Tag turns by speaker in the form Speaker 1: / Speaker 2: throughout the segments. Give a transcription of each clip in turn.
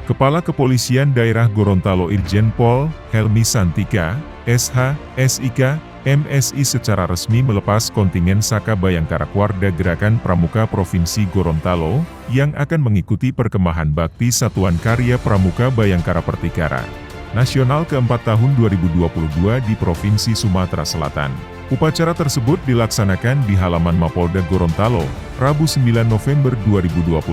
Speaker 1: Kepala Kepolisian Daerah Gorontalo Irjen Pol Helmi Santika, SH, SIK, MSI secara resmi melepas kontingen Saka Bayangkara Warda Gerakan Pramuka Provinsi Gorontalo, yang akan mengikuti perkemahan bakti Satuan Karya Pramuka Bayangkara Pertikara Nasional keempat tahun 2022 di Provinsi Sumatera Selatan. Upacara tersebut dilaksanakan di halaman Mapolda Gorontalo, Rabu 9 November 2022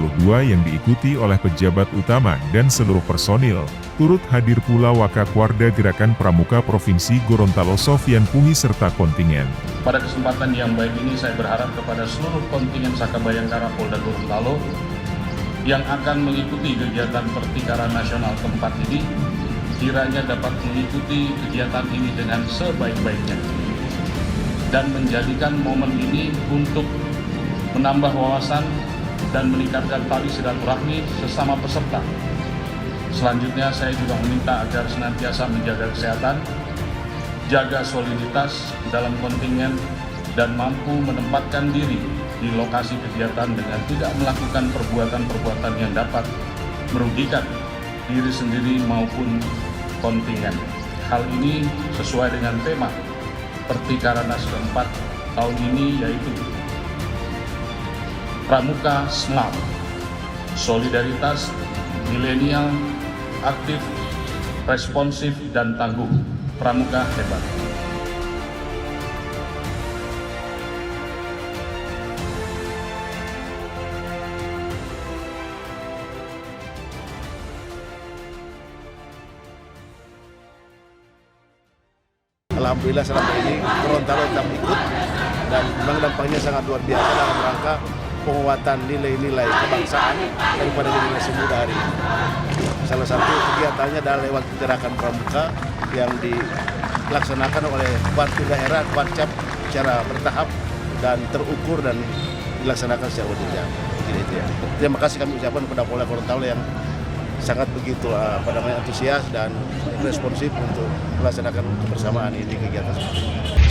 Speaker 1: yang diikuti oleh pejabat utama dan seluruh personil. Turut hadir pula Wakakwarda Gerakan Pramuka Provinsi Gorontalo Sofyan Puhi serta kontingen.
Speaker 2: Pada kesempatan yang baik ini saya berharap kepada seluruh kontingen Saka Bayangkara Polda Gorontalo yang akan mengikuti kegiatan pertikaran nasional keempat ini, kiranya dapat mengikuti kegiatan ini dengan sebaik-baiknya dan menjadikan momen ini untuk menambah wawasan dan meningkatkan tali silaturahmi sesama peserta. Selanjutnya saya juga meminta agar senantiasa menjaga kesehatan, jaga soliditas dalam kontingen, dan mampu menempatkan diri di lokasi kegiatan dengan tidak melakukan perbuatan-perbuatan yang dapat merugikan diri sendiri maupun kontingen. Hal ini sesuai dengan tema Pertikaran Nasional keempat tahun ini, yaitu Pramuka Smart, solidaritas, milenial, aktif, responsif, dan tangguh. Pramuka hebat.
Speaker 3: Alhamdulillah selama ini Gorontalo tetap ikut dan memang dampaknya sangat luar biasa dalam rangka penguatan nilai-nilai kebangsaan daripada generasi muda hari ini. Salah satu kegiatannya adalah lewat gerakan pramuka yang dilaksanakan oleh Bupati daerah Kuarcap secara bertahap dan terukur dan dilaksanakan secara berjenjang. Itu ya. Terima kasih kami ucapkan kepada Polda Gorontalo yang sangat begitu antusias dan responsif untuk melaksanakan kebersamaan ini kegiatan seperti ini.